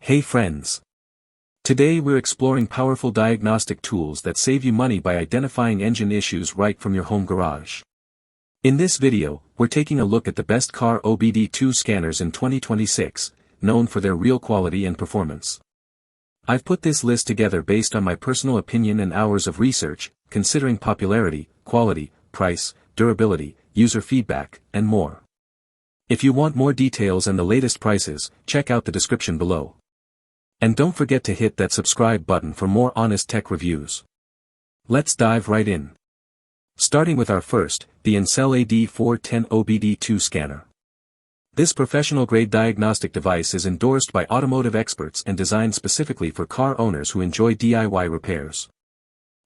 Hey friends! Today we're exploring powerful diagnostic tools that save you money by identifying engine issues right from your home garage. In this video, we're taking a look at the best Car OBD2 scanners in 2026, known for their real quality and performance. I've put this list together based on my personal opinion and hours of research, considering popularity, quality, price, durability, user feedback, and more. If you want more details and the latest prices, check out the description below. And don't forget to hit that subscribe button for more honest tech reviews. Let's dive right in. Starting with our first, the Ancel AD410 OBD2 Scanner. This professional-grade diagnostic device is endorsed by automotive experts and designed specifically for car owners who enjoy DIY repairs.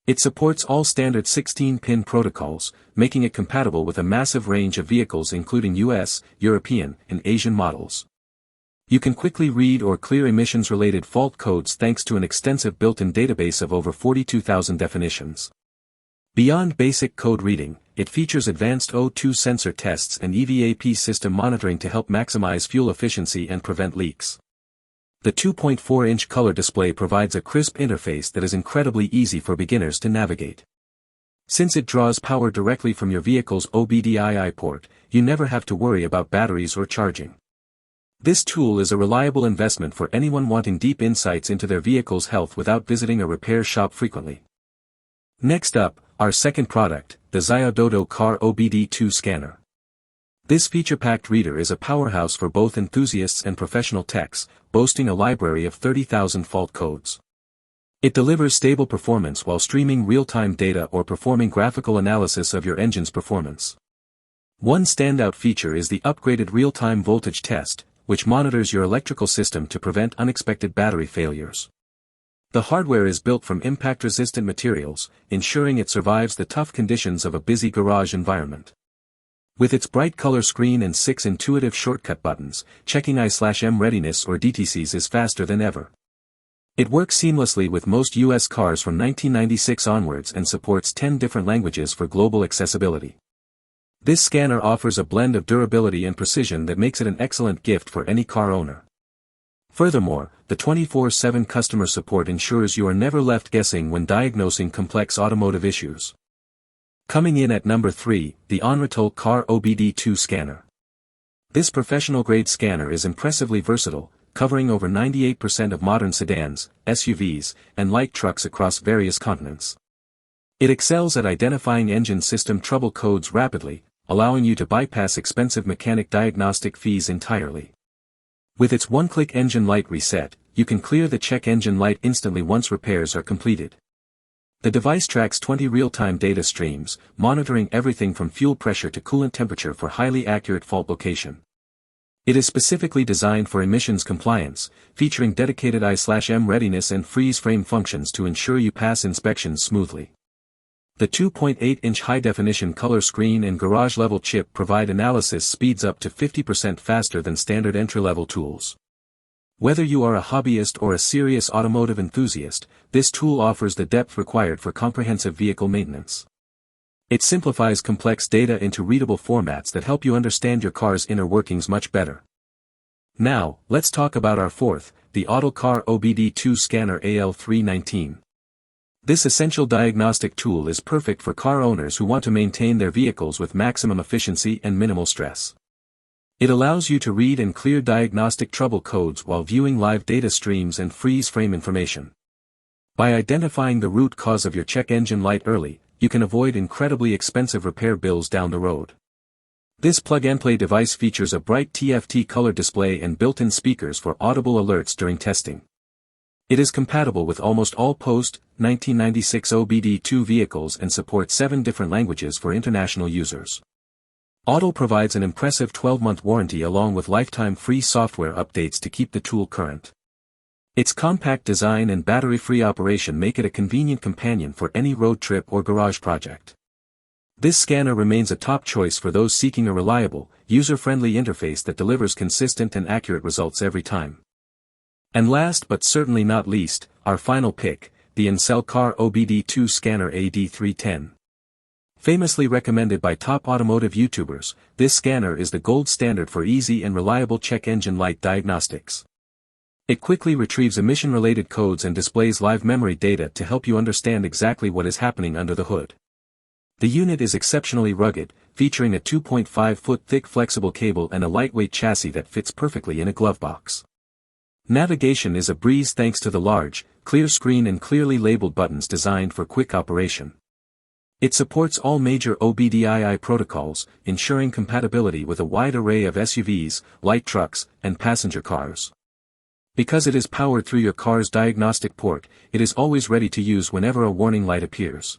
It supports all standard 16-pin protocols, making it compatible with a massive range of vehicles including US, European, and Asian models. You can quickly read or clear emissions-related fault codes thanks to an extensive built-in database of over 42,000 definitions. Beyond basic code reading, it features advanced O2 sensor tests and EVAP system monitoring to help maximize fuel efficiency and prevent leaks. The 2.4-inch color display provides a crisp interface that is incredibly easy for beginners to navigate. Since it draws power directly from your vehicle's OBD2 port, you never have to worry about batteries or charging. This tool is a reliable investment for anyone wanting deep insights into their vehicle's health without visiting a repair shop frequently. Next up, our second product, the Xiauodo Car OBD2 Scanner. This feature-packed reader is a powerhouse for both enthusiasts and professional techs, boasting a library of 30,000 fault codes. It delivers stable performance while streaming real-time data or performing graphical analysis of your engine's performance. One standout feature is the upgraded real-time voltage test, which monitors your electrical system to prevent unexpected battery failures. The hardware is built from impact-resistant materials, ensuring it survives the tough conditions of a busy garage environment. With its bright color screen and 6 intuitive shortcut buttons, checking I/M readiness or DTCs is faster than ever. It works seamlessly with most US cars from 1996 onwards and supports 10 different languages for global accessibility. This scanner offers a blend of durability and precision that makes it an excellent gift for any car owner. Furthermore, the 24/7 customer support ensures you are never left guessing when diagnosing complex automotive issues. Coming in at number 3, the Ancel Car OBD2 Scanner. This professional-grade scanner is impressively versatile, covering over 98% of modern sedans, SUVs, and light trucks across various continents. It excels at identifying engine system trouble codes rapidly, allowing you to bypass expensive mechanic diagnostic fees entirely. With its one-click engine light reset, you can clear the check engine light instantly once repairs are completed. The device tracks 20 real-time data streams, monitoring everything from fuel pressure to coolant temperature for highly accurate fault location. It is specifically designed for emissions compliance, featuring dedicated I/M readiness and freeze frame functions to ensure you pass inspections smoothly. The 2.8-inch high-definition color screen and garage-level chip provide analysis speeds up to 50% faster than standard entry-level tools. Whether you are a hobbyist or a serious automotive enthusiast, this tool offers the depth required for comprehensive vehicle maintenance. It simplifies complex data into readable formats that help you understand your car's inner workings much better. Now, let's talk about our fourth, the Xiauodo Car OBD2 Scanner AL319. This essential diagnostic tool is perfect for car owners who want to maintain their vehicles with maximum efficiency and minimal stress. It allows you to read and clear diagnostic trouble codes while viewing live data streams and freeze frame information. By identifying the root cause of your check engine light early, you can avoid incredibly expensive repair bills down the road. This plug-and-play device features a bright TFT color display and built-in speakers for audible alerts during testing. It is compatible with almost all post-1996 OBD2 vehicles and supports 7 different languages for international users. Xiauodo provides an impressive 12-month warranty along with lifetime free software updates to keep the tool current. Its compact design and battery-free operation make it a convenient companion for any road trip or garage project. This scanner remains a top choice for those seeking a reliable, user-friendly interface that delivers consistent and accurate results every time. And last but certainly not least, our final pick, the Ancel Car OBD2 Scanner AD310. Famously recommended by top automotive YouTubers, this scanner is the gold standard for easy and reliable check engine light diagnostics. It quickly retrieves emission-related codes and displays live memory data to help you understand exactly what is happening under the hood. The unit is exceptionally rugged, featuring a 2.5-foot thick flexible cable and a lightweight chassis that fits perfectly in a glove box. Navigation is a breeze thanks to the large, clear screen and clearly labeled buttons designed for quick operation. It supports all major OBD2 protocols, ensuring compatibility with a wide array of SUVs, light trucks, and passenger cars. Because it is powered through your car's diagnostic port, it is always ready to use whenever a warning light appears.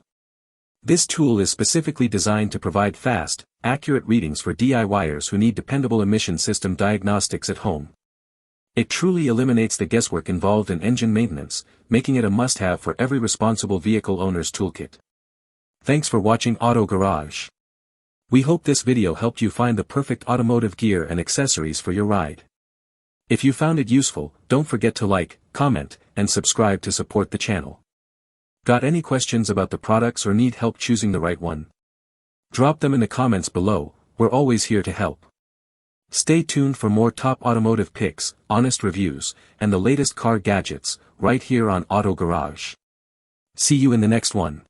This tool is specifically designed to provide fast, accurate readings for DIYers who need dependable emission system diagnostics at home. It truly eliminates the guesswork involved in engine maintenance, making it a must-have for every responsible vehicle owner's toolkit. Thanks for watching Auto Garage. We hope this video helped you find the perfect automotive gear and accessories for your ride. If you found it useful, don't forget to like, comment, and subscribe to support the channel. Got any questions about the products or need help choosing the right one? Drop them in the comments below, we're always here to help. Stay tuned for more top automotive picks, honest reviews, and the latest car gadgets, right here on Auto Garage. See you in the next one.